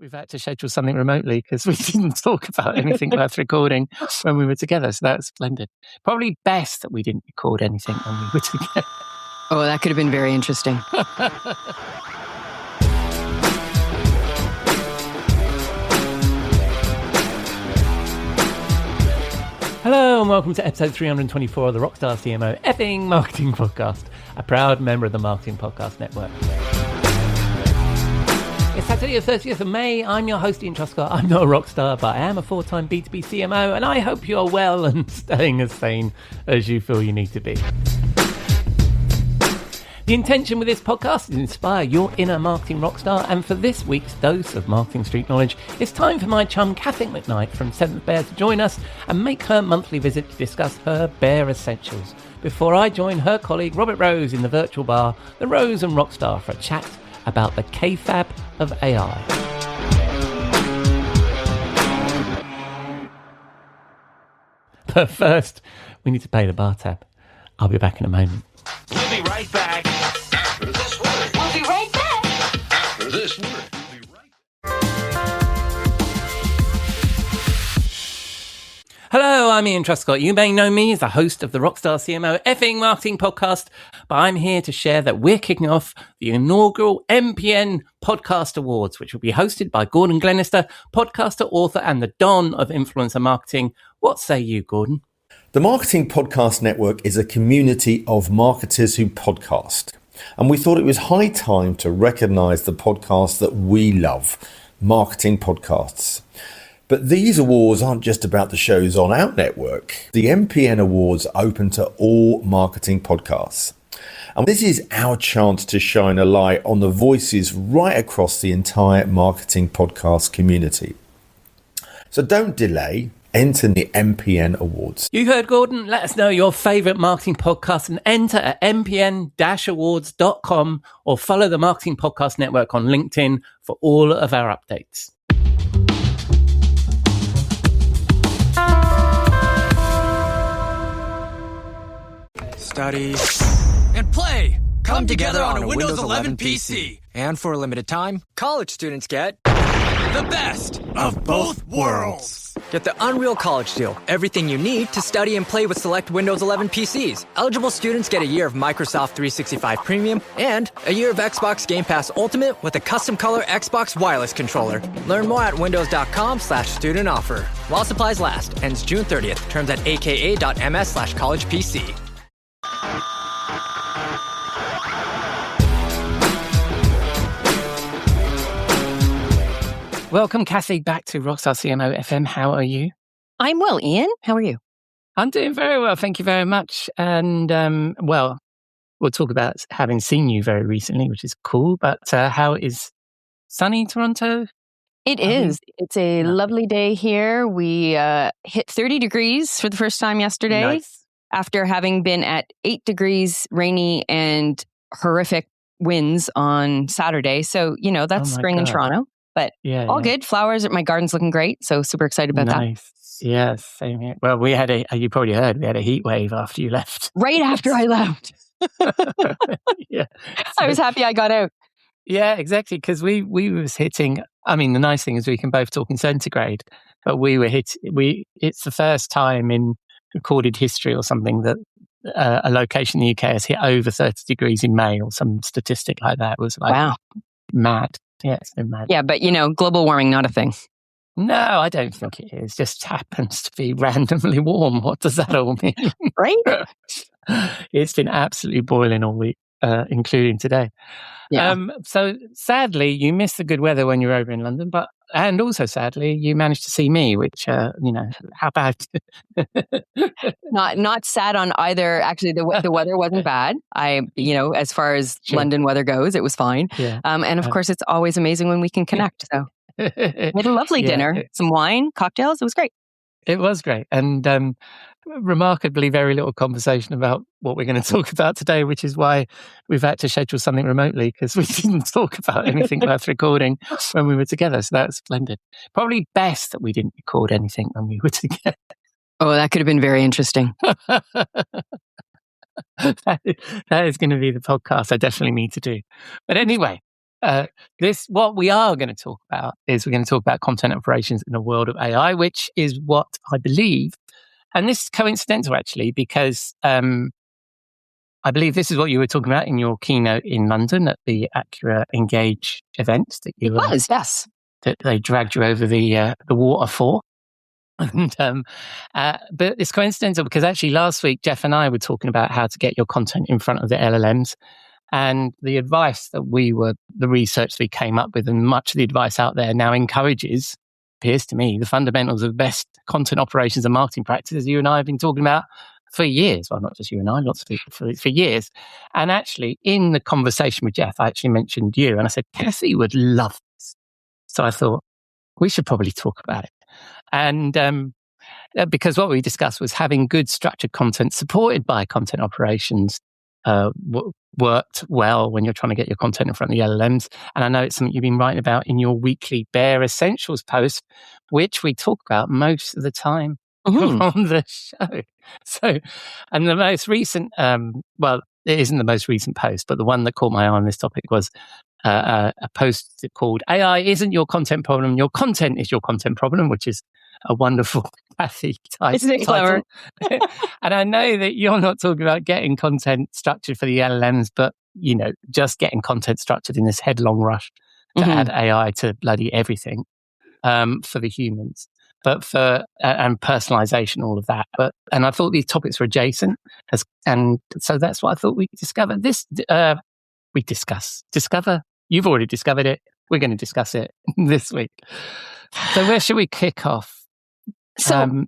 We've had to schedule something remotely because we didn't talk about anything worth recording when we were together. So that's splendid. Probably best that we didn't record anything when we were together. Oh, that could have been very interesting. Hello and welcome to episode 324 of the Rockstar CMO effing marketing podcast, a proud member of the Marketing Podcast Network. It's Saturday the 30th of May. I'm your host, Ian Truscott. I'm not a rock star, but I am a 4-time B2B CMO, and I hope you're well and staying as sane as you feel you need to be. The intention with this podcast is to inspire your inner marketing rockstar, and for this week's dose of marketing street knowledge, it's time for my chum Catherine McKnight from 7th Bear to join us and make her monthly visit to discuss her bear essentials before I join her colleague Robert Rose in the virtual bar, the Rose and Rockstar, for a chat about the Kayfabe of AI. But first, we need to pay the bar tab. I'll be back in a moment. We'll be right back after this word. We'll be right back After this word. We'll be right Hello, I'm Ian Truscott. You may know me as the host of the Rockstar CMO effing marketing podcast, but I'm here to share that we're kicking off the inaugural MPN Podcast Awards, which will be hosted by Gordon Glenister, podcaster, author, and the Don of influencer marketing. What say you, Gordon? The Marketing Podcast Network is a community of marketers who podcast. And we thought it was high time to recognize the podcasts that we love, marketing podcasts. But these awards aren't just about the shows on our network. The MPN Awards are open to all marketing podcasts. And this is our chance to shine a light on the voices right across the entire marketing podcast community. So don't delay. Enter the MPN Awards. You heard Gordon. Let us know your favourite marketing podcast and enter at mpn-awards.com or follow the Marketing Podcast Network on LinkedIn for all of our updates. Study and play come together on a Windows 11 PC. And for a limited time, college students get the best of both worlds. Get the Unreal College Deal. Everything you need to study and play with select Windows 11 PCs. Eligible students get a year of Microsoft 365 Premium and a year of Xbox Game Pass Ultimate with a custom color Xbox wireless controller. Learn more at windows.com/student offer. While supplies last. Ends June 30th. Terms at aka.ms/collegepc. Welcome, Cassie, back to Rockstar CMO FM. How are you? I'm well, Ian. How are you? I'm doing very well. Thank you very much. And, well, we'll talk about having seen you very recently, which is cool. But how is sunny Toronto? It is. It's a lovely day here. We hit 30 degrees for the first time yesterday. Nice. After having been at 8 degrees, rainy, and horrific winds on Saturday. So, you know, that's spring in Toronto. But all good. Flowers, my garden's looking great. So super excited about that. Nice. Yes, same here. Well, we had you probably heard, we had a heat wave after you left. Right after I left. Yeah. I was happy I got out. Yeah, exactly. Because we was hitting, I mean, the nice thing is we can both talk in centigrade, but it's the first time in recorded history or something that a location in the UK has hit over 30 degrees in May or some statistic like that. It was like, wow, mad. Yeah, it's been mad. Yeah, but you know, global warming, not a thing. No, I don't think it is. Just happens to be randomly warm. What does that all mean? Right? It's been absolutely boiling all week, including today. Yeah. So sadly, you missed the good weather when you were over in London, and also sadly, you managed to see me, which, how bad? Not sad on either. Actually, the weather wasn't bad. As far as London weather goes, it was fine. Yeah. And of course, it's always amazing when we can connect. So we had a lovely dinner, some wine, cocktails. It was great. It was great. And remarkably very little conversation about what we're going to talk about today, which is why we've had to schedule something remotely because we didn't talk about anything worth recording when we were together. So that's splendid. Probably best that we didn't record anything when we were together. Oh, that could have been very interesting. That is going to be the podcast I definitely need to do. But anyway, What we are going to talk about is we're going to talk about content operations in the world of AI, which is what I believe, and this is coincidental actually, because I believe this is what you were talking about in your keynote in London at the Accurate Engage event. Yes. That they dragged you over the water for. And, but it's coincidental because actually last week, Jeff and I were talking about how to get your content in front of the LLMs. And the advice that the research we came up with, and much of the advice out there now appears to me, the fundamentals of best content operations and marketing practices you and I have been talking about for years. Well, not just you and I, lots of people for years. And actually, in the conversation with Jeff, I actually mentioned you, and I said, Kathy would love this. So I thought, we should probably talk about it. And because what we discussed was having good structured content supported by content operations worked well when you're trying to get your content in front of the LLMs. And I know it's something you've been writing about in your weekly Bare Essentials post, which we talk about most of the time on the show. So, and the most recent, well, it isn't the most recent post, but the one that caught my eye on this topic was a post called AI isn't your content problem, your content is your content problem, which is a wonderful Kathy title. Isn't it clever? And I know that you're not talking about getting content structured for the LLMs, but, just getting content structured in this headlong rush to add AI to bloody everything for the humans. But and personalization, all of that. And I thought these topics were adjacent, and so that's what I thought we discovered. Discover. You've already discovered it. We're going to discuss it this week. So where should we kick off? So,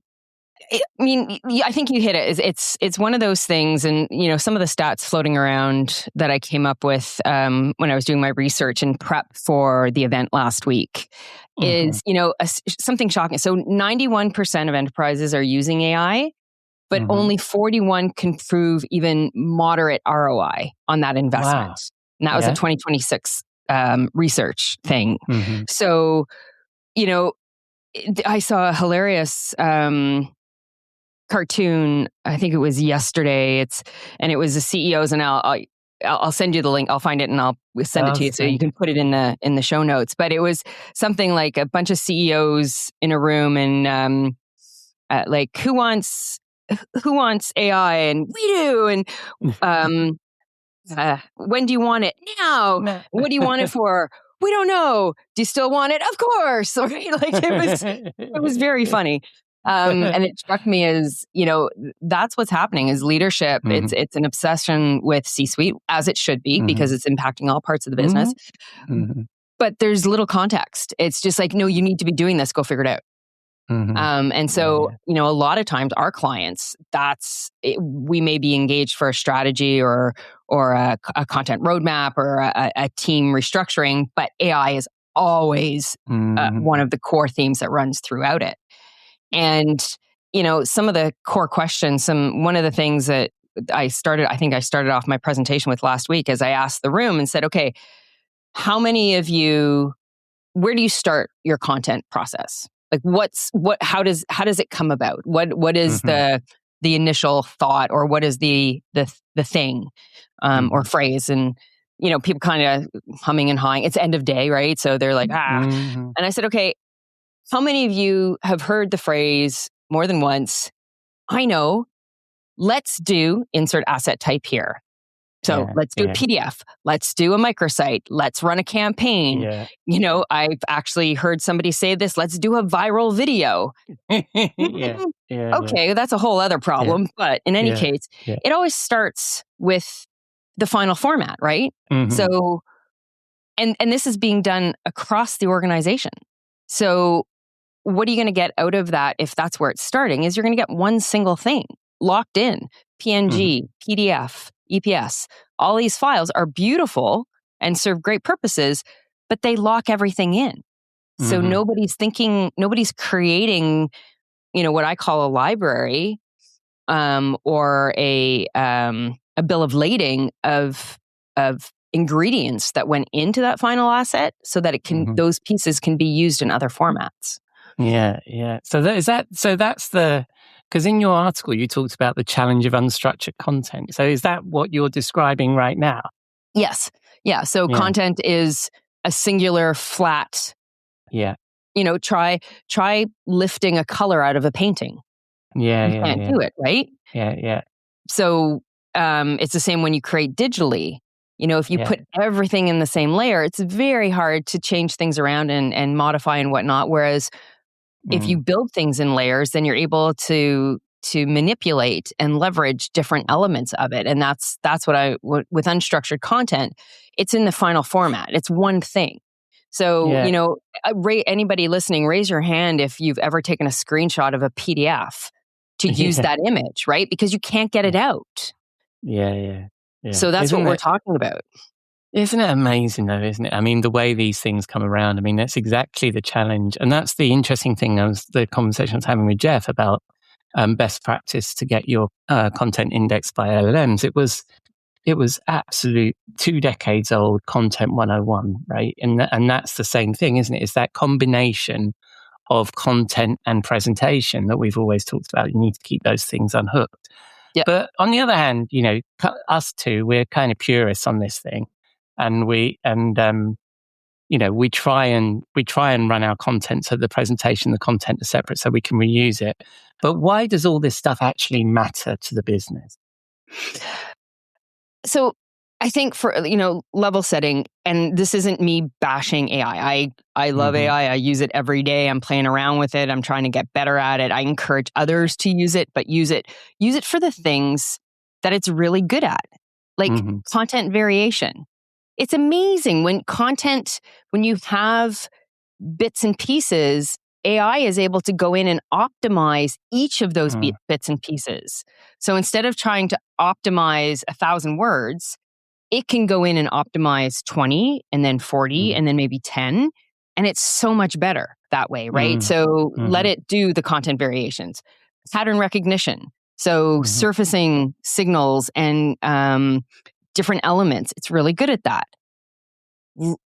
I think you hit it. It's one of those things, and some of the stats floating around that I came up with when I was doing my research and prep for the event last week is something shocking. So 91% of enterprises are using AI, but only 41 can prove even moderate ROI on that investment. Wow. And that was a 2026 research thing. So, I saw a hilarious cartoon. I think it was yesterday. It was the CEOs, and I'll send you the link. I'll find it and I'll send it to you so you can put it in the show notes. But it was something like a bunch of CEOs in a room, and like who wants AI, and we do, and when do you want it? Now. What do you want it for? We don't know. Do you still want it? Of course. Right? Like it was very funny. And it struck me as, that's what's happening is leadership. It's an obsession with C-suite, as it should be, because it's impacting all parts of the business. But there's little context. It's just like, no, you need to be doing this. Go figure it out. And so, a lot of times our clients, we may be engaged for a strategy or a content roadmap or a team restructuring, but AI is always one of the core themes that runs throughout it. And, some of the core questions, one of the things that I started off my presentation with last week is I asked the room and said, okay, how many of you, where do you start your content process? Like how does it come about? What is the initial thought, or what is the thing or phrase? And people kind of humming and hawing. It's end of day, right? So they're like, And I said, okay, how many of you have heard the phrase more than once? I know. Let's do insert asset type here. So let's do a PDF. Let's do a microsite. Let's run a campaign. I've actually heard somebody say this. Let's do a viral video. Okay, that's a whole other problem. But in any case, it always starts with the final format, right? So, and this is being done across the organization. So what are you going to get out of that if that's where it's starting? Is you're going to get one single thing locked in. PNG, PDF, EPS. All these files are beautiful and serve great purposes, but they lock everything in. So nobody's creating, what I call a library or a bill of lading of ingredients that went into that final asset so that it can those pieces can be used in other formats. So that's because in your article you talked about the challenge of unstructured content. So is that what you're describing right now? Yes. Yeah. So content is a singular flat. Yeah. Try lifting a color out of a painting. You can't do it, right? Yeah. So it's the same when you create digitally. If you put everything in the same layer, it's very hard to change things around and modify and whatnot. Whereas if you build things in layers, then you're able to manipulate and leverage different elements of it. And that's what with unstructured content, it's in the final format. It's one thing. So, anybody listening, raise your hand if you've ever taken a screenshot of a PDF to use that image, right? Because you can't get it out. Yeah. So that's what we're talking about. Isn't it amazing though, isn't it? I mean, the way these things come around, I mean, that's exactly the challenge. And that's the interesting thing. The conversation I was having with Jeff about best practice to get your content indexed by LLMs. It was absolute 2 decades old content 101, right? And that's the same thing, isn't it? It's that combination of content and presentation that we've always talked about. You need to keep those things unhooked. Yeah. But on the other hand, us two, we're kind of purists on this thing. And we try and run our content so the presentation, the content is separate so we can reuse it. But why does all this stuff actually matter to the business? So I think for, level setting, and this isn't me bashing AI. I love AI. I use it every day. I'm playing around with it. I'm trying to get better at it. I encourage others to use it, but use it for the things that it's really good at, like content variation. It's amazing when you have bits and pieces, AI is able to go in and optimize each of those bits and pieces. So instead of trying to optimize 1,000 words, it can go in and optimize 20 and then 40 and then maybe 10. And it's so much better that way, right? So let it do the content variations. Pattern recognition. So surfacing signals and different elements. It's really good at that.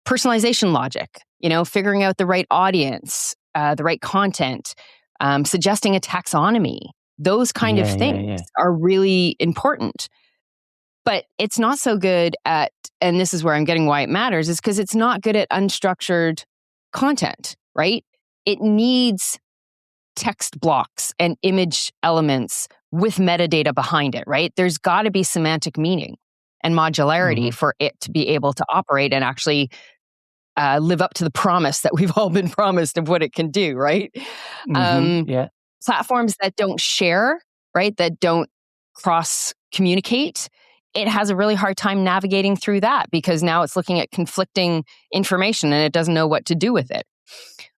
Personalization logic, figuring out the right audience, the right content, suggesting a taxonomy. Those kind of things are really important. But it's not so good at, and this is where I'm getting why it matters, is because it's not good at unstructured content, right? It needs text blocks and image elements with metadata behind it, right? There's got to be semantic meaning and modularity for it to be able to operate and actually live up to the promise that we've all been promised of what it can do, right? Platforms that don't share, right, that don't cross-communicate, it has a really hard time navigating through that because now it's looking at conflicting information and it doesn't know what to do with it.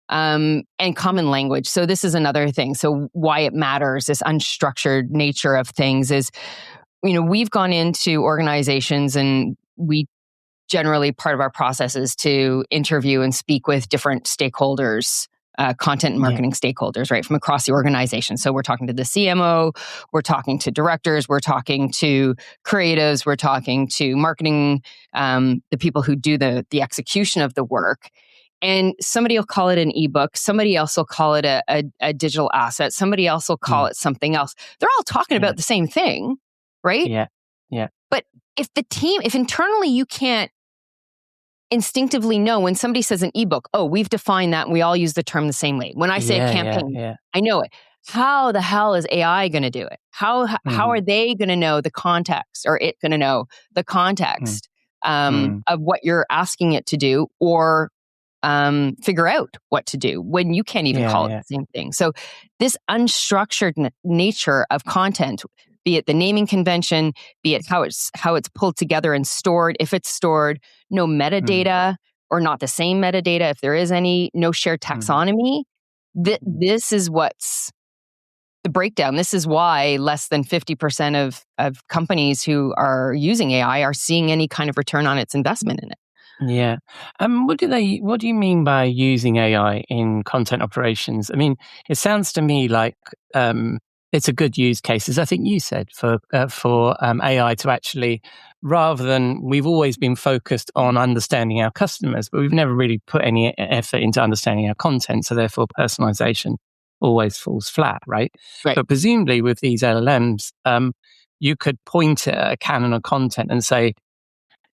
And common language. So this is another thing. So why it matters, this unstructured nature of things is, we've gone into organizations and we generally, part of our process is to interview and speak with different stakeholders, content and marketing stakeholders, right, from across the organization. So we're talking to the CMO, we're talking to directors, we're talking to creatives, we're talking to marketing, the people who do the execution of the work. And somebody will call it an ebook. Somebody else will call it a digital asset. Somebody else will call it something else. They're all talking about the same thing, right? Yeah. But if internally you can't instinctively know when somebody says an ebook, oh, we've defined that and we all use the term the same way. When I say a campaign, I know it. How the hell is AI going to do it? How are they going to know the context, or it going to know the context of what you're asking it to do, or figure out what to do when you can't even call it the same thing? So this unstructured nature of content, be it the naming convention, be it how it's pulled together and stored, if it's stored, no metadata or not the same metadata, if there is any, no shared taxonomy, this is what's the breakdown. This is why less than 50% of companies who are using AI are seeing any kind of return on its investment in it. Yeah. What do you mean by using AI in content operations? I mean, it sounds to me like it's a good use case, as I think you said, for AI to actually, rather than, we've always been focused on understanding our customers, but we've never really put any effort into understanding our content. So therefore, personalization always falls flat, right? But presumably with these LLMs, you could point at a canon of content and say,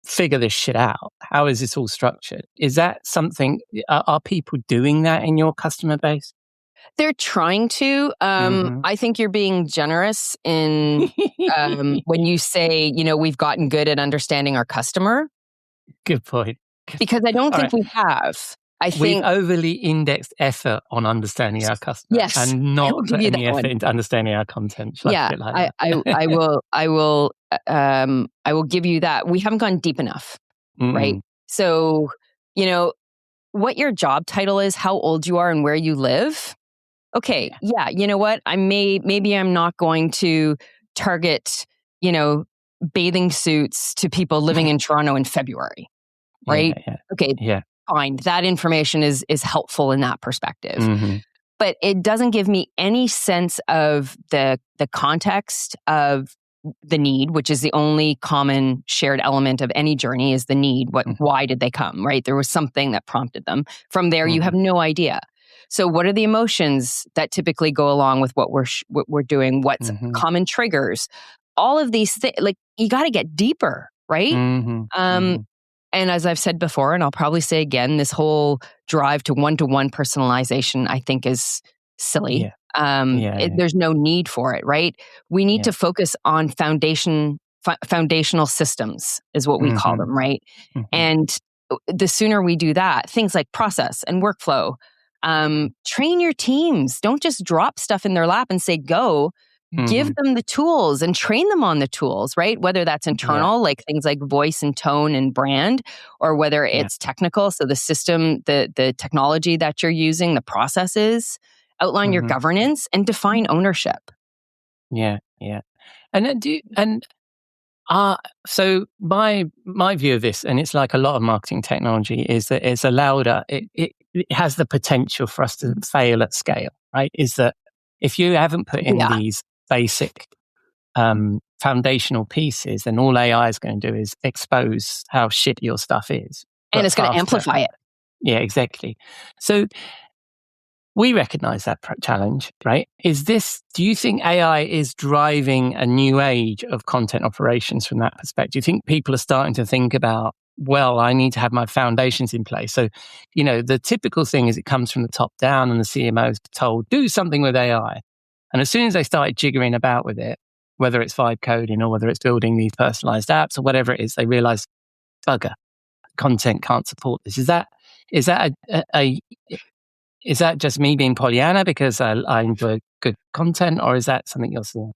figure this shit out. How is this all structured? Is that something, are people doing that in your customer base? They're trying to. I think you're being generous in when you say, we've gotten good at understanding our customer. Good point. Because I don't think we have. We've overly indexed effort on understanding our customer, yes, and not put any effort into understanding our content. I will give you that. We haven't gone deep enough, right? So, what your job title is, how old you are, and where you live. Okay, you know what? Maybe I'm not going to target, bathing suits to people living in Toronto in February, right? Okay, fine. That information is helpful in that perspective. But it doesn't give me any sense of the context of the need, which is the only common shared element of any journey is the need. Why did they come, right? There was something that prompted them. From there, you have no idea. So what are the emotions that typically go along with what we're doing? What's common triggers? All of these things, like you got to get deeper, right? And as I've said before, and I'll probably say again, this whole drive to one-to-one personalization, I think is silly. There's no need for it, right? We need to focus on foundational systems is what we call them, right? And the sooner we do that, things like process and workflow, train your teams. Don't just drop stuff in their lap and say, go. Give them the tools and train them on the tools, right? Whether that's internal, like things like voice and tone and brand, or whether it's technical. So the system, the technology that you're using, the processes, outline your governance and define ownership. And then so my view of this, and it's like a lot of marketing technology, is that it's allowed it has the potential for us to fail at scale, right? Is that if you haven't put in these basic foundational pieces, then all AI is going to do is expose how shit your stuff is. And it's going to amplify it. Yeah, exactly. So we recognize that challenge, right? Do you think AI is driving a new age of content operations from that perspective? Do you think people are starting to think about, well, I need to have my foundations in place? So, the typical thing is it comes from the top down and the CMO is told, do something with AI. And as soon as they started jiggering about with it, whether it's vibe coding or whether it's building these personalized apps or whatever it is, they realize, bugger, content can't support this. Is that just me being Pollyanna because I enjoy good content, or is that something you're seeing?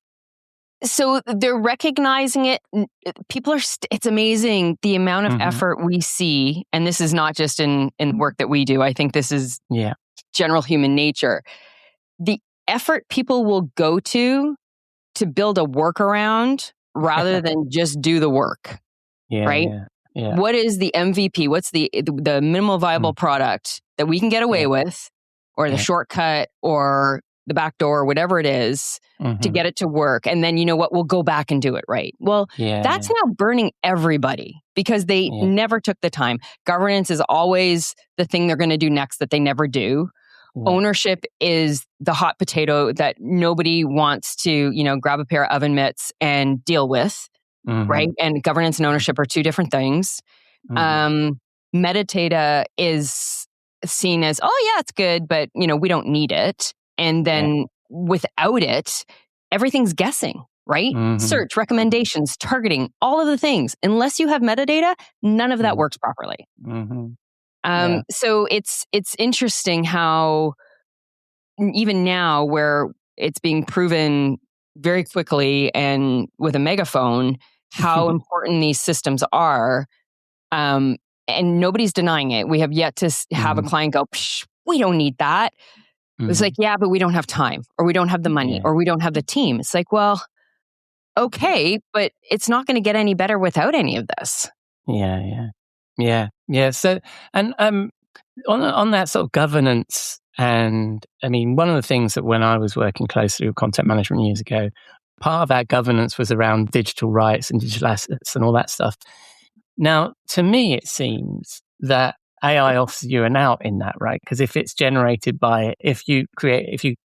So they're recognizing it. People are, it's amazing the amount of effort we see. And this is not just in work that we do. I think this is general human nature. The effort people will go to build a workaround rather than just do the work. Right? Yeah. What is the MVP? What's the minimal viable product that we can get away with, or the shortcut, or the back door, whatever it is, to get it to work? And then, you know what, we'll go back and do it right. Well, that's now burning everybody because they never took the time. Governance is always the thing they're going to do next that they never do. Ownership is the hot potato that nobody wants to, grab a pair of oven mitts and deal with, right? And governance and ownership are two different things. Metadata is seen as, oh yeah, it's good, but we don't need it. And then without it, everything's guessing, right? Search, recommendations, targeting, all of the things. Unless you have metadata, none of that works properly. So it's interesting how even now, where it's being proven very quickly and with a megaphone, how important these systems are. And nobody's denying it. We have yet to have a client go, we don't need that. It's like, yeah, but we don't have time, or we don't have the money, or we don't have the team. It's like, well, okay, but it's not going to get any better without any of this. Yeah. So, and on that sort of governance, and I mean, one of the things that when I was working closely with content management years ago, part of our governance was around digital rights and digital assets and all that stuff. Now, to me, it seems that AI offers you an out in that, right? Because if it's generated if you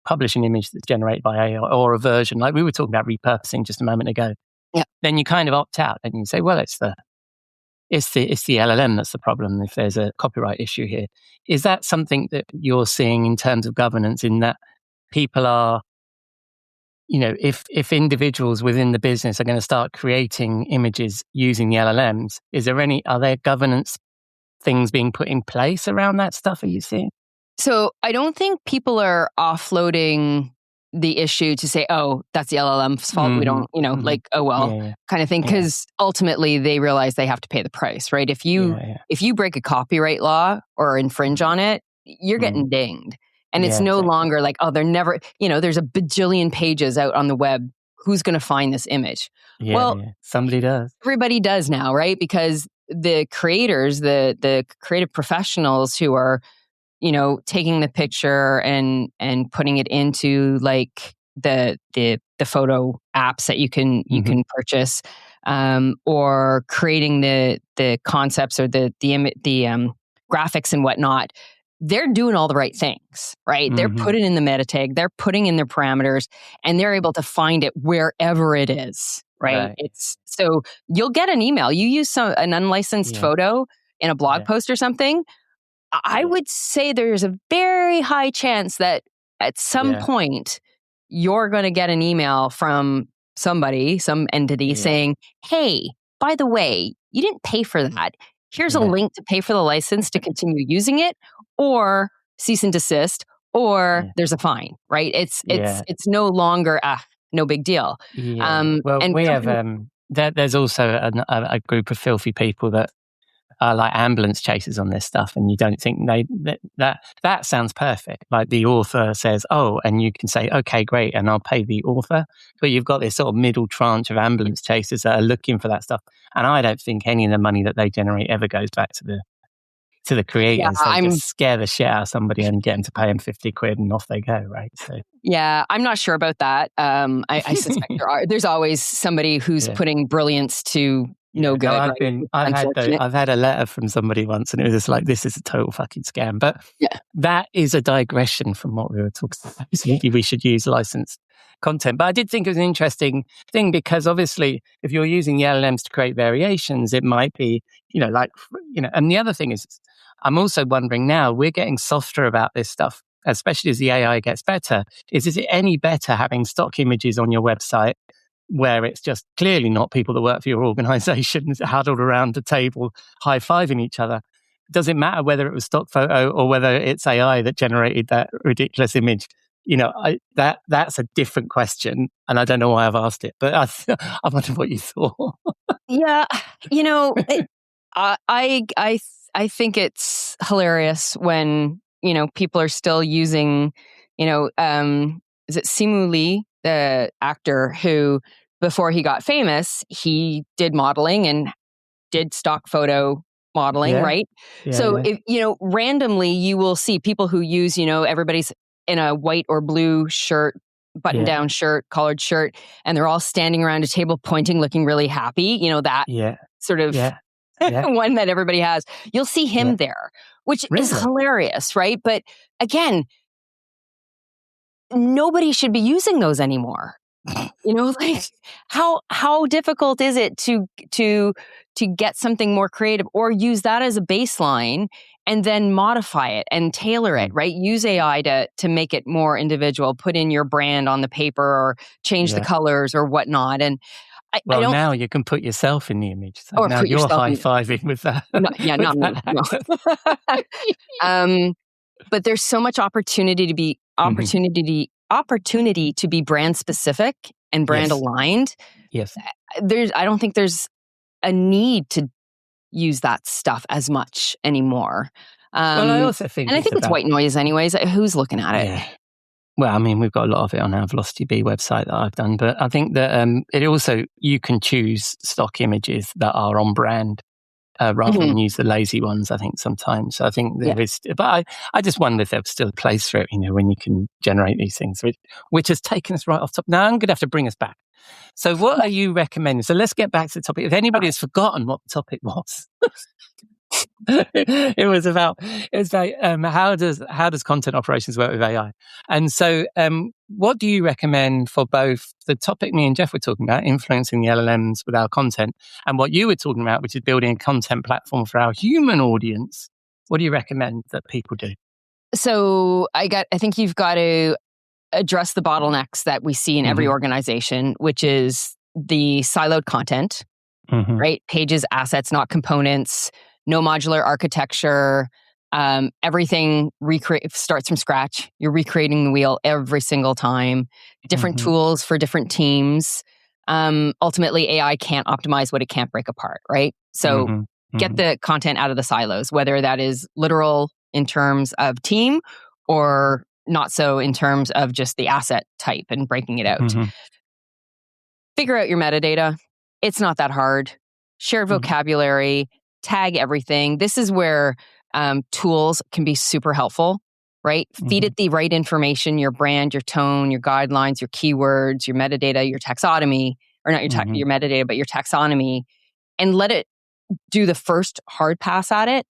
publish an image that's generated by AI or a version, like we were talking about repurposing just a moment ago, then you kind of opt out and you say, well, it's the LLM that's the problem if there's a copyright issue here. Is that something that you're seeing in terms of governance, in that people are, if individuals within the business are going to start creating images using the LLMs, are there governance things being put in place around that stuff? Are you seeing? So I don't think people are offloading the issue to say, oh, that's the LLM's fault. We don't, kind of thing. Because ultimately they realize they have to pay the price, right? If you break a copyright law or infringe on it, you're getting dinged. And it's no longer like, oh, they're never, there's a bajillion pages out on the web. Who's going to find this image? Somebody does. Everybody does now, right? Because the creators, the creative professionals who are, taking the picture and putting it into like the photo apps that you can purchase, or creating the concepts or the graphics and whatnot. They're doing all the right things, right? They're putting in the meta tag, they're putting in their parameters, and they're able to find it wherever it is, right? It's so you'll get an email. You use an unlicensed photo in a blog post or something. I would say there's a very high chance that at some point you're going to get an email from somebody, some entity saying, hey, by the way, you didn't pay for that. Here's a link to pay for the license to continue using it, or cease and desist, or there's a fine, right? It's no longer no big deal. We have there's also a group of filthy people that are like ambulance chasers on this stuff, and you don't think that sounds perfect. Like the author says, oh, and you can say, okay, great, and I'll pay the author. But you've got this sort of middle tranche of ambulance chasers that are looking for that stuff, and I don't think any of the money that they generate ever goes back to the creators. They just scare the shit out of somebody and get them to pay them 50 quid and off they go, right? So I'm not sure about that. I suspect there's always somebody who's putting brilliance to no good. No, I've had a letter from somebody once, and it was just like, this is a total fucking scam. But that is a digression from what we were talking about. Maybe we should use licensed content. But I did think it was an interesting thing, because obviously if you're using the LLMs to create variations, it might be, and the other thing is, I'm also wondering now, we're getting softer about this stuff, especially as the AI gets better. Is it any better having stock images on your website where it's just clearly not people that work for your organization huddled around a table high-fiving each other? Does it matter whether it was stock photo or whether it's AI that generated that ridiculous image? That's a different question, and I don't know why I've asked it, but I wonder what you thought. I think it's hilarious when, people are still using, is it Simu Lee, the actor who, before he got famous, he did modeling and did stock photo modeling, right? If, randomly you will see people who use, everybody's in a white or blue shirt, button down shirt, collared shirt, and they're all standing around a table pointing, looking really happy, that sort of one that everybody has. You'll see him there, which is hilarious, right? But again, nobody should be using those anymore. Like how difficult is it to get something more creative, or use that as a baseline and then modify it and tailor it, right? Use AI to make it more individual, put in your brand on the paper, or change the colors or whatnot. And now you can put yourself in the image. So now you're high-fiving with that. No. But there's so much opportunity to be brand specific and brand aligned. Yes. I don't think there's a need to use that stuff as much anymore. I also think, and I think it's white noise anyways. Who's looking at it? Yeah. Well, I mean, we've got a lot of it on our Velocity B website that I've done, but I think that it also, you can choose stock images that are on brand rather than use the lazy ones, I think, sometimes. So I think there is, but I just wonder if there's still a place for it, when you can generate these things, which has taken us right off top. Now I'm going to have to bring us back. So what are you recommending? So let's get back to the topic. If anybody has forgotten what the topic was. It was about how does content operations work with AI? And so what do you recommend for both the topic me and Jeff were talking about, influencing the LLMs with our content, and what you were talking about, which is building a content platform for our human audience? What do you recommend that people do? So I think you've got to address the bottlenecks that we see in every organization, which is the siloed content, right? Pages, assets, not components, no modular architecture. Everything starts from scratch. You're recreating the wheel every single time. Different tools for different teams. Ultimately, AI can't optimize what it can't break apart, right? So get the content out of the silos, whether that is literal in terms of team or not so in terms of just the asset type and breaking it out. Figure out your metadata. It's not that hard. Share vocabulary, tag everything. This is where tools can be super helpful, right? Feed it the right information, your brand, your tone, your guidelines, your keywords, your metadata, your taxonomy, or not your metadata, but your taxonomy, and let it do the first hard pass at it.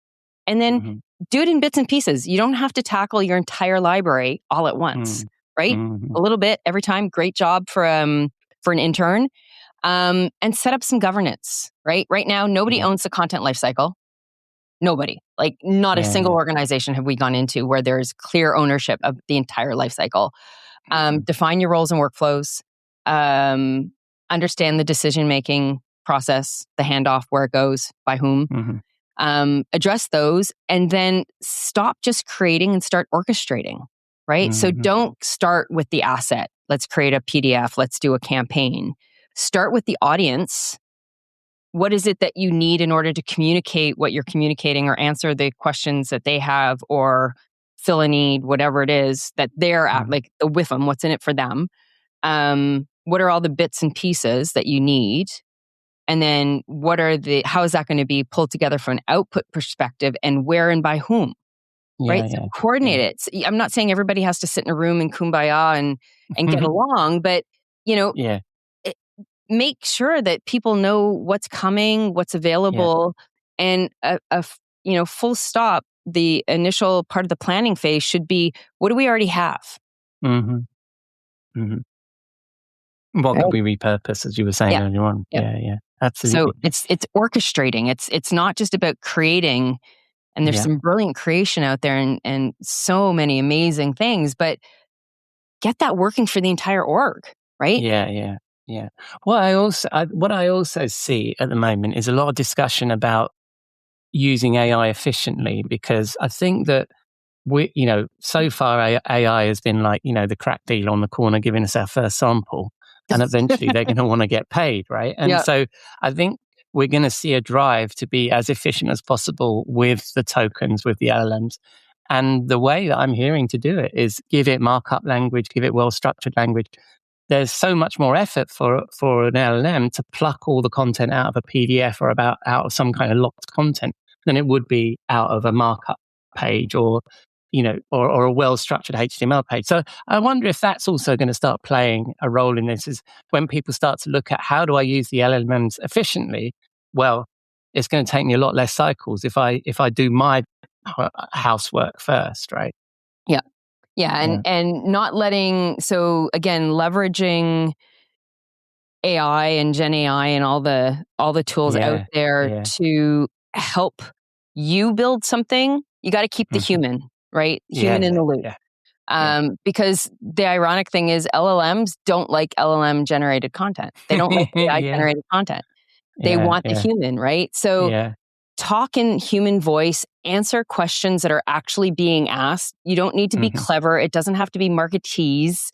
And then do it in bits and pieces. You don't have to tackle your entire library all at once, right? A little bit every time. Great job for an intern. And set up some governance, right? Right now, nobody owns the content lifecycle. Nobody. Like, not a single organization have we gone into where there's clear ownership of the entire lifecycle. Define your roles and workflows. Understand the decision-making process, the handoff, where it goes, by whom. Address those, and then stop just creating and start orchestrating, right? So don't start with the asset. Let's create a PDF. Let's do a campaign. Start with the audience. What is it that you need in order to communicate what you're communicating, or answer the questions that they have, or fill a need, whatever it is that they're at, like the with them, what's in it for them? What are all the bits and pieces that you need? And then how is that going to be pulled together from an output perspective, and where and by whom? Right? So coordinate it. I'm not saying everybody has to sit in a room and kumbaya and get along, but make sure that people know what's coming, what's available, and full stop. The initial part of the planning phase should be, what do we already have? What could we repurpose, as you were saying earlier on? Yeah, absolutely. So it's orchestrating. It's not just about creating. And there's some brilliant creation out there, and so many amazing things. But get that working for the entire org, right? Yeah. What I also see at the moment is a lot of discussion about using AI efficiently, because I think that so far AI has been like, the crack dealer on the corner giving us our first sample. And eventually they're going to want to get paid, right? And so I think we're going to see a drive to be as efficient as possible with the tokens, with the LLMs. And the way that I'm hearing to do it is give it markup language, give it well-structured language. There's so much more effort for an LLM to pluck all the content out of a PDF or out of some kind of locked content than it would be out of a markup page or a well-structured HTML page. So I wonder if that's also going to start playing a role in this, is when people start to look at, how do I use the LLMs efficiently? Well, it's going to take me a lot less cycles if I do my housework first, right? Yeah, and not letting, so again, leveraging AI and Gen AI and all the tools out there to help you build something. You got to keep the human, right? Human in the loop. Because the ironic thing is, LLMs don't like LLM generated content. They don't like AI generated content. They want the human, right? So talk in human voice, answer questions that are actually being asked. You don't need to be clever. It doesn't have to be marketees.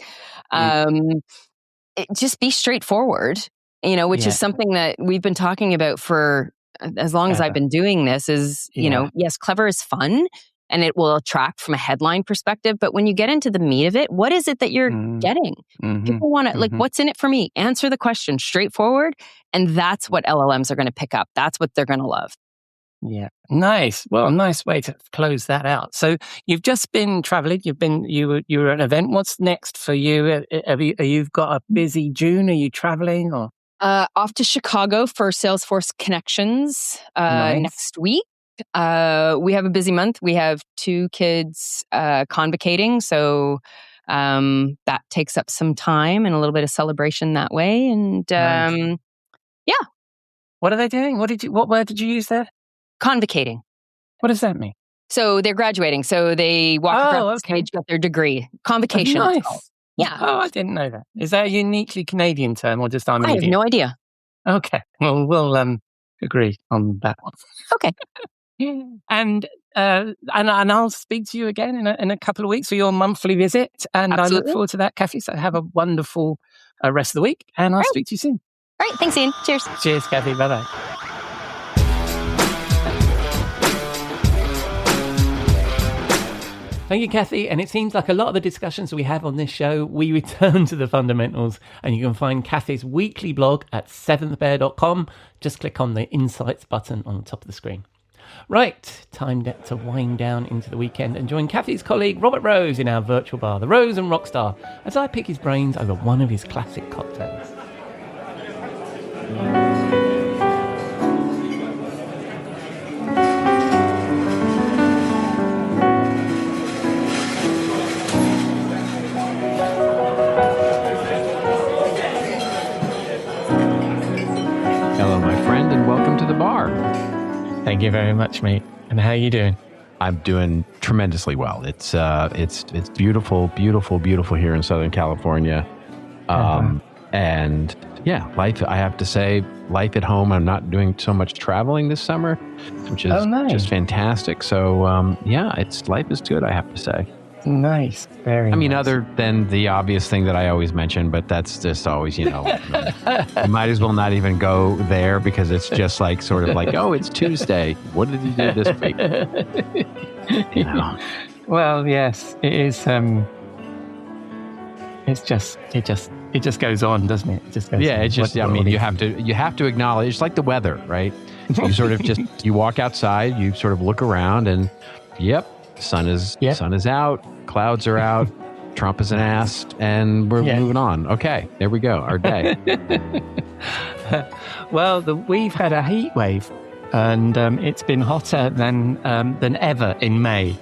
Just be straightforward, which is something that we've been talking about for as long as I've been doing this, is, yes, clever is fun and it will attract from a headline perspective. But when you get into the meat of it, what is it that you're getting? People want to, like, what's in it for me? Answer the question straightforward. And that's what LLMs are going to pick up. That's what they're going to love. Yeah. Nice. Well, a nice way to close that out. So you've just been traveling. You were at an event. What's next for you? You've got a busy June. Are you traveling or? Off to Chicago for Salesforce Connections next week. We have a busy month. We have 2 kids convocating, so that takes up some time and a little bit of celebration that way. And nice. Yeah. What are they doing? What word did you use there? Convocating. What does that mean? So they're graduating. So they walk across the stage, got their degree. Convocation. Oh, nice. Yeah. Oh, I didn't know that. Is that a uniquely Canadian term or just I'm an I idiot? have no idea. Okay. Well, we'll agree on that one. Okay. And I'll speak to you again in a couple of weeks for your monthly visit. And Absolutely. I look forward to that, Kathy. So have a wonderful rest of the week. And I'll speak to you soon. All right. Thanks, Ian. Cheers. Cheers, Kathy. Bye-bye. Thank you, Kathy. And it seems like a lot of the discussions we have on this show, we return to the fundamentals. And you can find Kathy's weekly blog at seventhbear.com. Just click on the Insights button on the top of the screen. Right, time to wind down into the weekend and join Kathy's colleague Robert Rose in our virtual bar, the Rose and Rockstar, as I pick his brains over one of his classic cocktails. Hello, my friend, and welcome to the bar. Thank you very much, mate. And how are you doing? I'm doing tremendously well. It's beautiful, beautiful, beautiful here in Southern California. And yeah, life, I have to say, life at home. I'm not doing so much traveling this summer, which is just fantastic. So yeah, life is good, I have to say. Nice. Very nice. Other than the obvious thing that I always mention, but that's just always, you might as well not even go there because it's just like sort of like, oh, it's Tuesday. What did you do this week? Well, yes, it is. It just goes on, doesn't it? It just goes on. It's just, you have to acknowledge, it's like the weather, right? You sort of you walk outside, you sort of look around and yep, sun is out, clouds are out, Trump is an ass, and we're moving on. Okay, there we go, our day. Well, we've had a heat wave, and it's been hotter than ever in May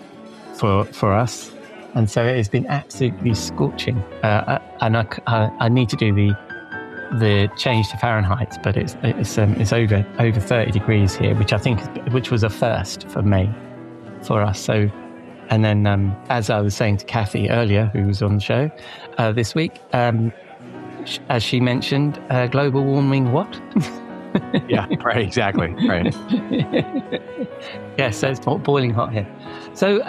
for us, and so it has been absolutely scorching. And I need to do the change to Fahrenheit, but it's over 30 degrees here, which was a first for May for us. So. And then, as I was saying to Kathy earlier, who was on the show this week, as she mentioned, global warming what? Yeah, right, exactly, right. Yeah, so it's boiling hot here. So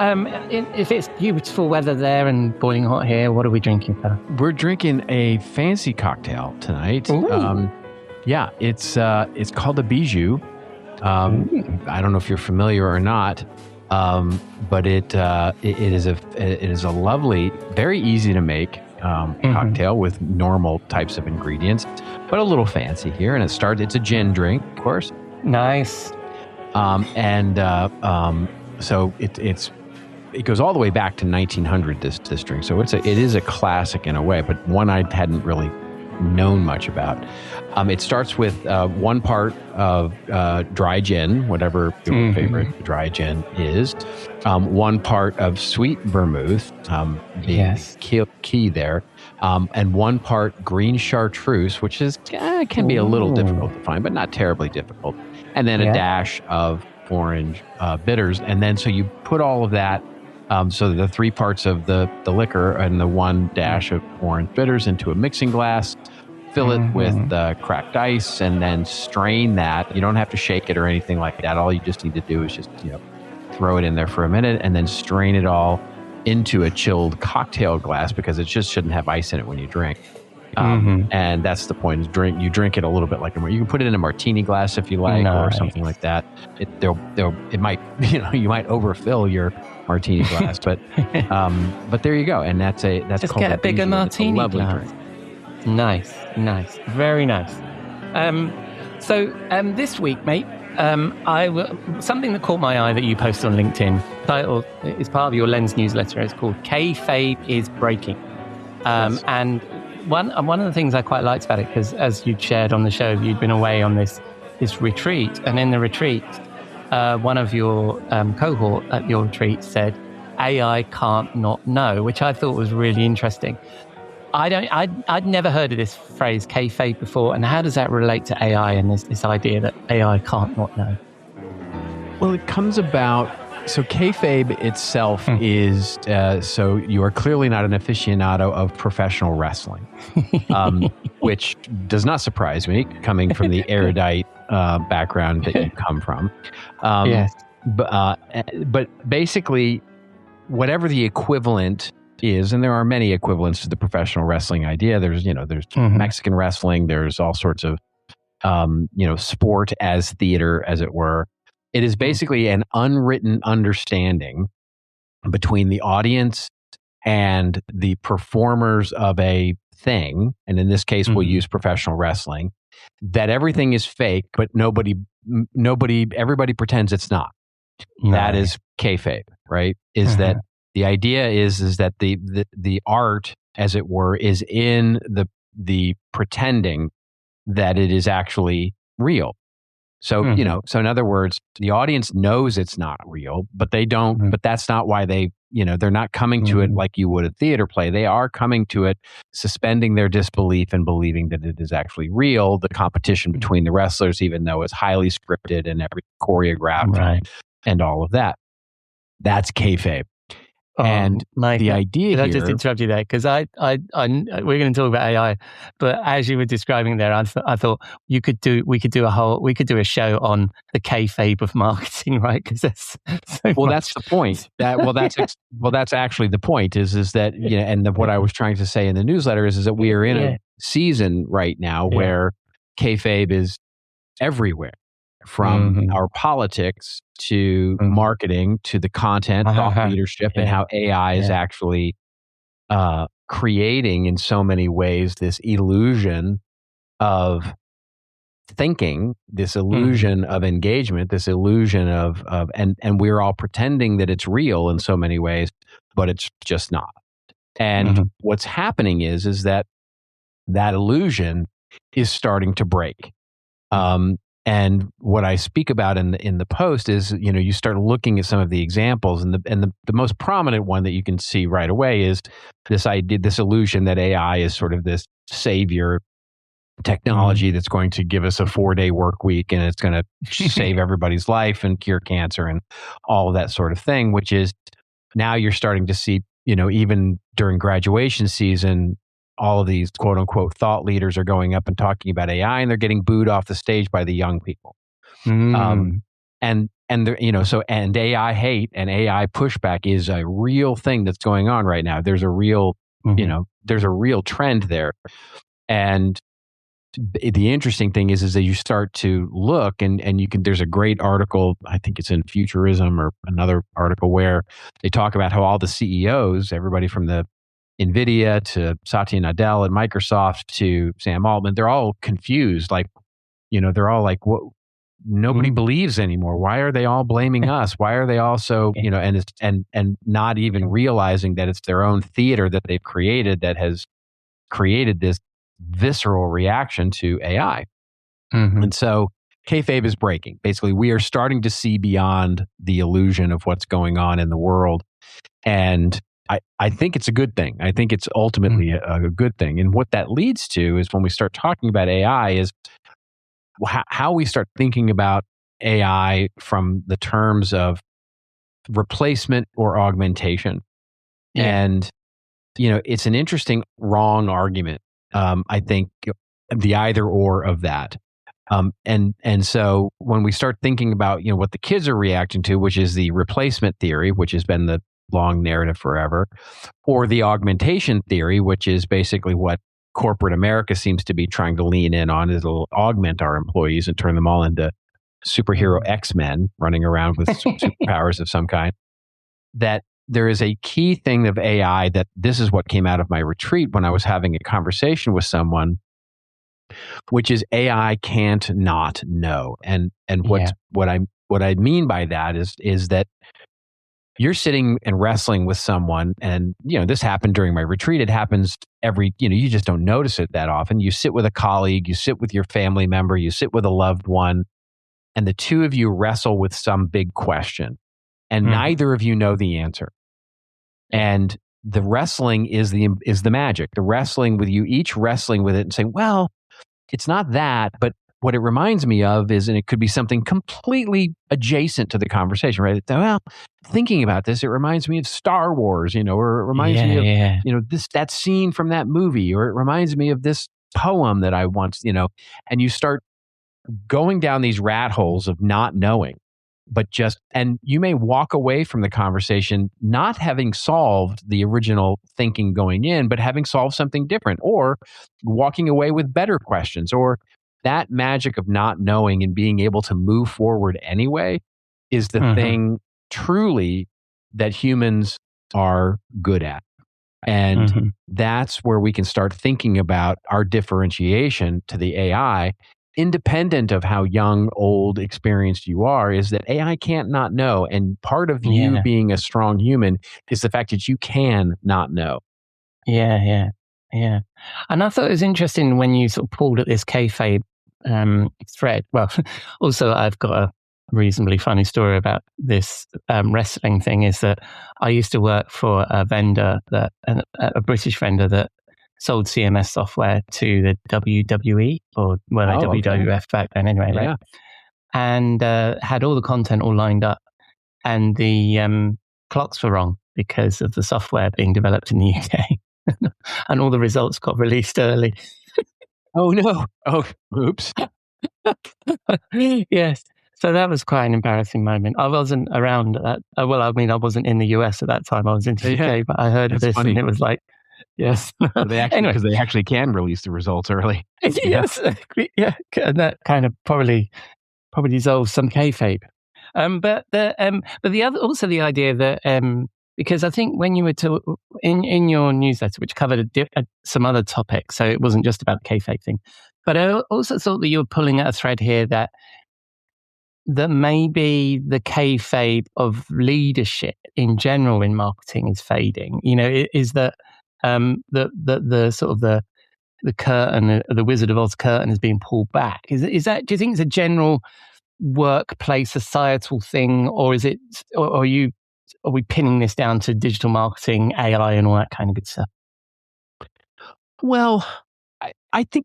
if it's beautiful weather there and boiling hot here, what are we drinking, fella? We're drinking a fancy cocktail tonight. Yeah, it's called a bijou. I don't know if you're familiar or not. But it is a lovely, very easy to make cocktail with normal types of ingredients, but a little fancy here. And it's a gin drink, of course. Nice. So it goes all the way back to 1900. This drink, so it is a classic in a way, but one I hadn't really known much about. It starts with 1 part of dry gin, whatever your favorite dry gin is, 1 part of sweet vermouth, being key there, and 1 part green chartreuse, which is can be a little difficult to find, but not terribly difficult, and then a dash of orange bitters, and then so you put all of that. So the 3 parts of the liquor and the 1 dash of orange bitters into a mixing glass, fill it with cracked ice, and then strain that. You don't have to shake it or anything like that. All you just need to do is just throw it in there for a minute and then strain it all into a chilled cocktail glass because it just shouldn't have ice in it when you drink. And that's the point. You drink it a little bit like you can put it in a martini glass if you like, or something like that. It might you might overfill your martini glass, but there you go. And that's just called get a bigger martini glass. Drink. Nice, very nice. So this week, mate, something that caught my eye that you posted on LinkedIn. Title is part of your Lens newsletter. It's called "Kayfabe is Breaking," and one of the things I quite liked about it, because as you'd shared on the show, you'd been away on this retreat, and in the retreat, one of your cohort at your retreat said, AI can't not know, which I thought was really interesting. I'd never heard of this phrase Kayfabe before. And how does that relate to AI and this idea that AI can't not know? Well, it comes about, so Kayfabe itself is, so you are clearly not an aficionado of professional wrestling, which does not surprise me, coming from the erudite background that you come from. Yes. But basically, whatever the equivalent is, and there are many equivalents to the professional wrestling idea. There's Mexican wrestling. There's all sorts of, sport as theater, as it were. It is basically an unwritten understanding between the audience and the performers of a thing. And in this case, we'll use professional wrestling, that everything is fake, but everybody pretends it's not. Right. That is kayfabe, right? Is that the idea is that the art, as it were, is in the pretending that it is actually real. So, so in other words, the audience knows it's not real, but they don't, but that's not why they're not coming to it like you would a theater play. They are coming to it, suspending their disbelief and believing that it is actually real. The competition between the wrestlers, even though it's highly scripted and choreographed and all of that. That's kayfabe. And the idea I just interrupt you there because we're going to talk about AI, but as you were describing there, I thought we could do a show on the kayfabe of marketing, right? Because that's that's the point. That's actually the point. Is that what I was trying to say in the newsletter is that we are in a season right now where kayfabe is everywhere. From our politics to marketing to the content, thought leadership, and how AI is actually creating in so many ways this illusion of thinking, this illusion of engagement, this illusion of and we're all pretending that it's real in so many ways, but it's just not. And what's happening is that illusion is starting to break. And what I speak about in the post is, you start looking at some of the examples, and the most prominent one that you can see right away is this idea, this illusion that AI is sort of this savior technology that's going to give us a 4-day work week, and it's going to save everybody's life and cure cancer and all of that sort of thing. Which is now you're starting to see, even during graduation season, all of these quote unquote thought leaders are going up and talking about AI, and they're getting booed off the stage by the young people. And AI hate and AI pushback is a real thing that's going on right now. There's a real, there's a real trend there. And the interesting thing is that you start to look and there's a great article, I think it's in Futurism or another article, where they talk about how all the CEOs, everybody from the NVIDIA to Satya Nadella at Microsoft to Sam Altman, they're all confused. Like, they're all like, what? Nobody believes anymore. Why are they all blaming us? Why are they all so, and not even realizing that it's their own theater that they've created that has created this visceral reaction to AI. And so kayfabe is breaking. Basically, we are starting to see beyond the illusion of what's going on in the world. And I think it's a good thing. I think it's ultimately a good thing. And what that leads to is when we start talking about AI is how we start thinking about AI from the terms of replacement or augmentation. And, it's an interesting wrong argument. I think the either or of that. And so when we start thinking about, what the kids are reacting to, which is the replacement theory, which has been the long narrative forever, or the augmentation theory, which is basically what corporate America seems to be trying to lean in on, is it'll augment our employees and turn them all into superhero X-Men running around with superpowers of some kind. That there is a key thing of AI that this is what came out of my retreat when I was having a conversation with someone, which is AI can't not know. And what I mean by that is that you're sitting and wrestling with someone, and this happened during my retreat. It happens you just don't notice it that often. You sit with a colleague, you sit with your family member, you sit with a loved one, and the two of you wrestle with some big question, and neither of you know the answer. And the wrestling is the magic. The wrestling with you, each wrestling with it and saying, well, it's not that, but what it reminds me of is, and it could be something completely adjacent to the conversation, right? Well, thinking about this, it reminds me of Star Wars, or it reminds me of, that scene from that movie, or it reminds me of this poem that I once, and you start going down these rat holes of not knowing, and you may walk away from the conversation not having solved the original thinking going in, but having solved something different, or walking away with better questions, or that magic of not knowing and being able to move forward anyway is the thing truly that humans are good at. And that's where we can start thinking about our differentiation to the AI, independent of how young, old, experienced you are, is that AI can't not know. And part of you being a strong human is the fact that you can not know. Yeah. And I thought it was interesting when you sort of pulled at this kayfabe thread. Well, also I've got a reasonably funny story about this wrestling thing, is that I used to work for a vendor, a British vendor that sold CMS software to the WWE, or WWF back then anyway, right? Yeah. And had all the content all lined up, and the clocks were wrong because of the software being developed in the UK. And all the results got released early. Oh no. Oh, oops. Yes. So that was quite an embarrassing moment. I wasn't around at that. I wasn't in the US at that time. I was in the UK, but I heard of this, and it was like, yes. Because they actually can release the results early. Yes. Yeah. And that kind of probably dissolves some kayfabe. But the other, also the idea that, because I think when you were in your newsletter, which covered some other topics, so it wasn't just about the kayfabe thing, but I also thought that you were pulling at a thread here that maybe the kayfabe of leadership in general in marketing is fading. Is that the sort of the curtain, the Wizard of Oz curtain, is being pulled back? Is that? Do you think it's a general workplace societal thing, or is it? Or are we pinning this down to digital marketing, AI, and all that kind of good stuff? Well, I think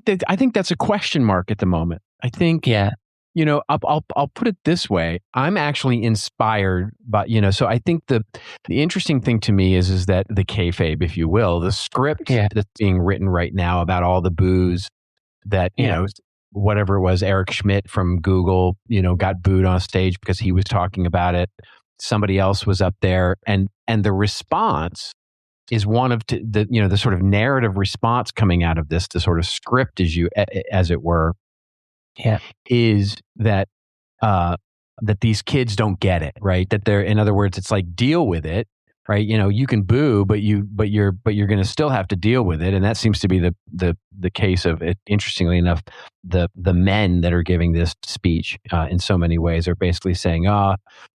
that's a question mark at the moment. I think, I'll put it this way. I'm actually inspired by, so I think the interesting thing to me is that the kayfabe, if you will, the script that's being written right now about all the booze that, whatever it was, Eric Schmidt from Google, got booed on stage because he was talking about it. Somebody else was up there, and the response is one of the sort of narrative response coming out of this, the sort of script, as it were, is that that these kids don't get it, right? That they're, in other words, it's like, deal with it, right? You can boo, but you're going to still have to deal with it, and that seems to be the case of it. Interestingly enough, the men that are giving this speech in so many ways are basically saying,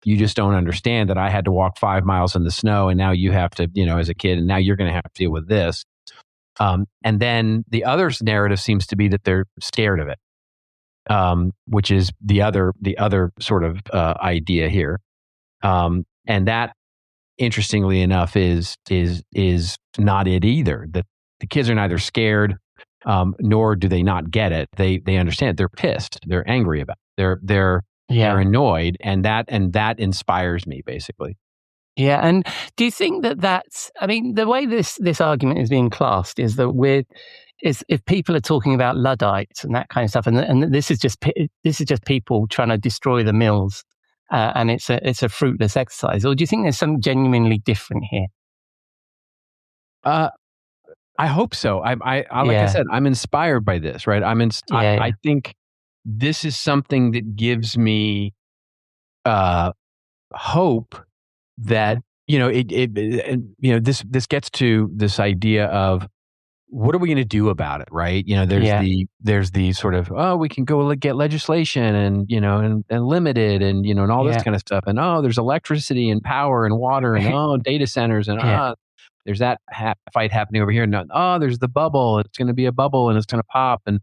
you just don't understand that I had to walk 5 miles in the snow, and now you have to, as a kid, and now you're going to have to deal with this. And then the other narrative seems to be that they're scared of it, which is the other sort of idea here, and that, interestingly enough, is not it either. That the kids are neither scared, nor do they not get it. They understand. They're pissed. They're angry about it. They're annoyed, and that inspires me, basically. Yeah, and do you think that that's? I mean, the way this argument is being classed is that if people are talking about Luddites and that kind of stuff, and this is just people trying to destroy the mills. And it's a fruitless exercise, or do you think there's something genuinely different here? I hope so. Like I said, I'm inspired by this, right? I think this is something that gives me hope that this gets to this idea of, what are we going to do about it, right? There's the sort of, we can go get legislation and limit it, and and all this kind of stuff, and there's electricity and power and water and data centers, and there's that fight happening over here, and there's the bubble. It's going to be a bubble and it's going to pop, and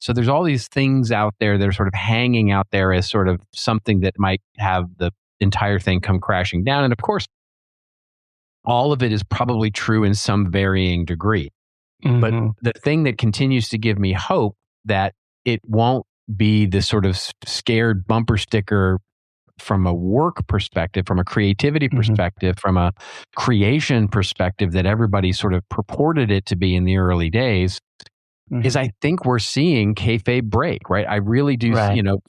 So there's all these things out there that are sort of hanging out there as sort of something that might have the entire thing come crashing down. And of course, all of it is probably true in some varying degree. But the thing that continues to give me hope that it won't be this sort of scared bumper sticker from a work perspective, from a creativity perspective, from a creation perspective that everybody sort of purported it to be in the early days, is I think we're seeing kayfabe break, right? I really do,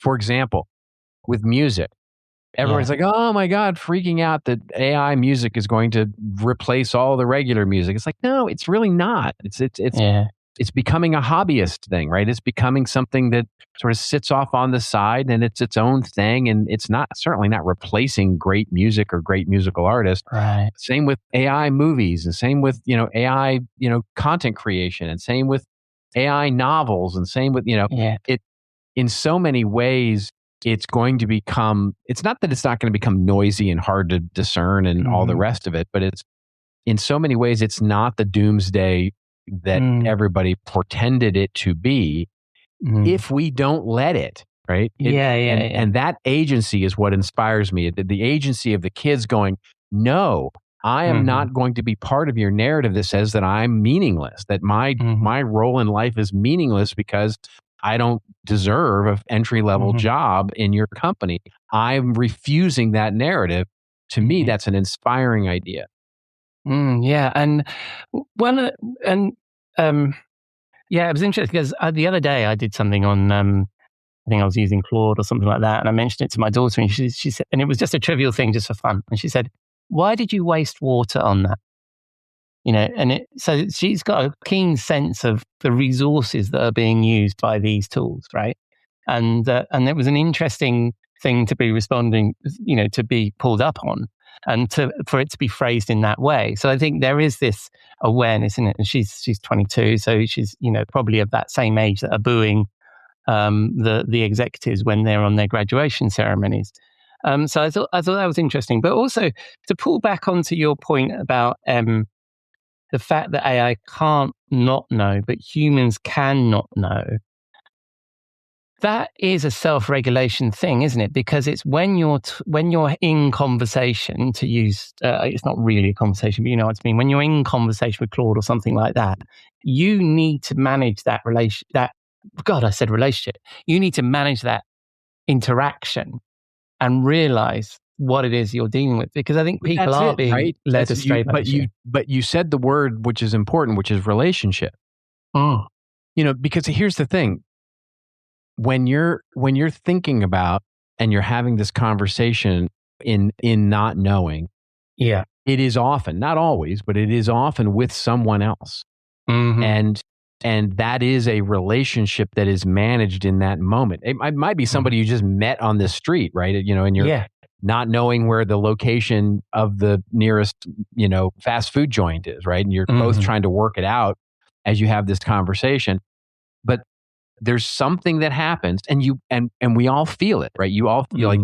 for example, with music, everybody's like, oh my God, freaking out that AI music is going to replace all the regular music. It's like, no, it's really not. It's becoming a hobbyist thing, right? It's becoming something that sort of sits off on the side and it's its own thing. And it's certainly not replacing great music or great musical artists. Right. Same with AI movies and same with, AI, content creation and same with AI novels and same with, it in so many ways, it's going to become, it's not that it's not going to become noisy and hard to discern and all the rest of it, but it's in so many ways, it's not the doomsday that everybody portended it to be if we don't let it, right? And that agency is what inspires me. The agency of the kids going, no, I am not going to be part of your narrative that says that I'm meaningless, that my role in life is meaningless because I don't deserve an entry-level job in your company. I'm refusing that narrative. To me, that's an inspiring idea. And it was interesting because the other day I did something on, I think I was using Claude or something like that, and I mentioned it to my daughter, and she said, and it was just a trivial thing, just for fun, and she said, "Why did you waste water on that?" So she's got a keen sense of the resources that are being used by these tools, right? And it was an interesting thing to be responding, to be pulled up on, and for it to be phrased in that way. So I think there is this awareness in it, and she's 22, so she's probably of that same age that are booing the executives when they're on their graduation ceremonies. So I thought that was interesting, but also to pull back onto your point about the fact that AI can't not know, but humans can not know. That is a self-regulation thing, isn't it? Because it's when you're in conversation, to use, it's not really a conversation, but you know what I mean. When you're in conversation with Claude or something like that, you need to manage that relationship. You need to manage that interaction and realize what it is you're dealing with, because I think people are being led astray by it. But you said the word which is important, which is relationship. Because here's the thing. When you're thinking about and you're having this conversation in not knowing, it is often, not always, but it is often with someone else. And that is a relationship that is managed in that moment. It might be somebody you just met on the street, right? And you're not knowing where the location of the nearest, fast food joint is, right? And you're both trying to work it out as you have this conversation. But there's something that happens, and we all feel it, right? You all feel like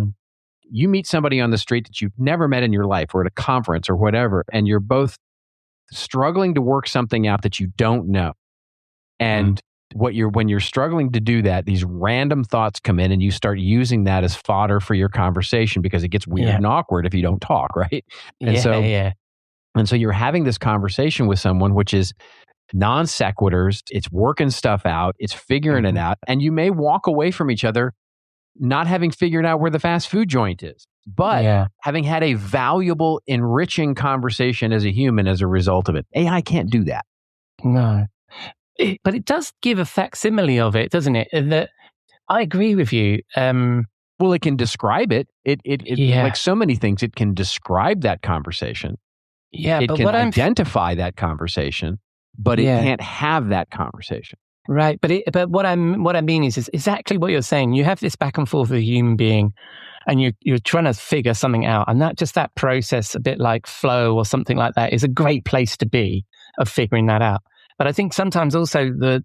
you meet somebody on the street that you've never met in your life, or at a conference or whatever, and you're both struggling to work something out that you don't know. And when you're struggling to do that, these random thoughts come in, and you start using that as fodder for your conversation, because it gets weird and awkward if you don't talk, right? And so you're having this conversation with someone, which is non sequiturs, it's working stuff out, it's figuring it out, and you may walk away from each other not having figured out where the fast food joint is, but having had a valuable, enriching conversation as a human as a result of it. AI can't do that. No. But it does give a facsimile of it, doesn't it? That I agree with you. Well, it can describe it. It like so many things, it can describe that conversation. Yeah, it but can identify that conversation, but it can't have that conversation. Right, but what I mean is exactly what you're saying. You have this back and forth with a human being, and you're trying to figure something out, and that process, a bit like flow or something like that, is a great place to be of figuring that out. But I think sometimes also the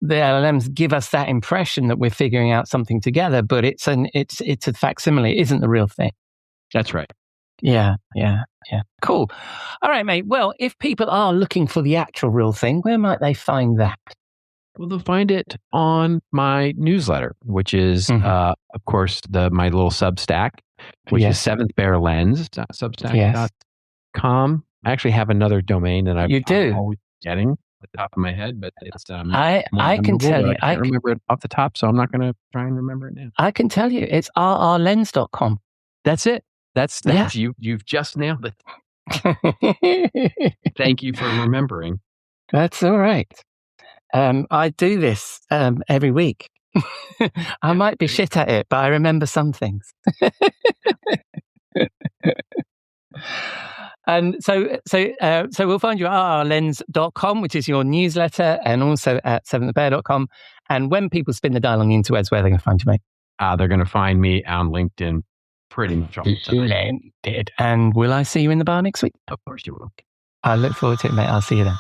LLMs give us that impression that we're figuring out something together, but it's a facsimile. It isn't the real thing. That's right. Yeah. Cool. All right, mate. Well, if people are looking for the actual real thing, where might they find that? Well, they'll find it on my newsletter, which is, of course, my little Substack, which is Seventh Bear Lens, Substack.com. I actually have another domain that I'm always getting at the top of my head, but it's I can tell you. I can't remember it off the top, so I'm not going to try and remember it now. I can tell you. It's rrlens.com. That's it. That's you've just nailed it. Thank you for remembering. That's all right. I do this every week. I might be shit at it, but I remember some things. And so we'll find you at rrlens.com, which is your newsletter, and also at seventhbear.com. And when people spin the dial on the interwebs, where are they going to find you, mate? They're going to find me on LinkedIn pretty much all the time. And will I see you in the bar next week? Of course you will. I look forward to it, mate. I'll see you then.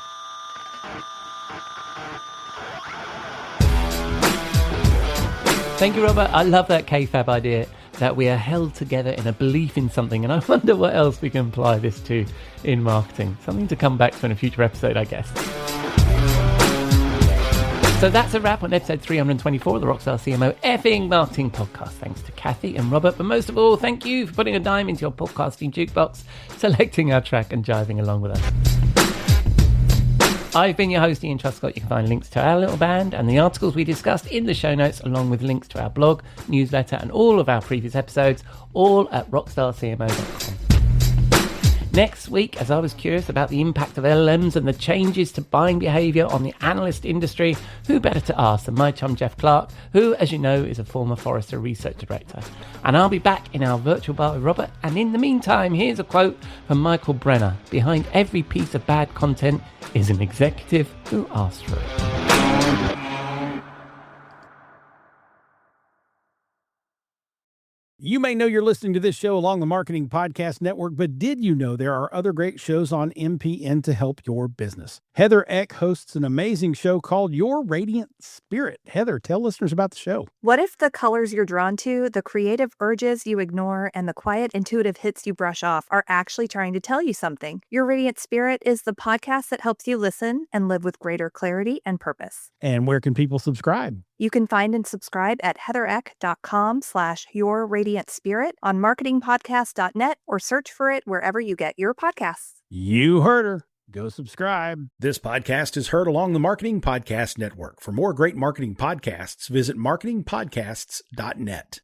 Thank you, Robert. I love that Kayfabe idea, that we are held together in a belief in something. And I wonder what else we can apply this to in marketing. Something to come back to in a future episode, I guess. So that's a wrap on episode 324 of the Rockstar CMO effing marketing podcast. Thanks to Kathy and Robert. But most of all, thank you for putting a dime into your podcasting jukebox, selecting our track and jiving along with us. I've been your host, Ian Truscott. You can find links to our little band and the articles we discussed in the show notes, along with links to our blog, newsletter, and all of our previous episodes, all at rockstarcmo.com. Next week, as I was curious about the impact of LLMs and the changes to buying behaviour on the analyst industry, who better to ask than my chum Jeff Clark, who, as you know, is a former Forrester research director. And I'll be back in our virtual bar with Robert. And in the meantime, here's a quote from Michael Brenner. Behind every piece of bad content is an executive who asked for it. You may know you're listening to this show along the Marketing Podcast Network, but did you know there are other great shows on MPN to help your business? Heather Eck hosts an amazing show called Your Radiant Spirit. Heather, tell listeners about the show. What if the colors you're drawn to, the creative urges you ignore, and the quiet intuitive hits you brush off are actually trying to tell you something? Your Radiant Spirit is the podcast that helps you listen and live with greater clarity and purpose. And where can people subscribe? You can find and subscribe at heathereck.com/yourradiantspirit, on marketingpodcast.net, or search for it wherever you get your podcasts. You heard her. Go subscribe. This podcast is heard along the Marketing Podcast Network. For more great marketing podcasts, visit marketingpodcasts.net.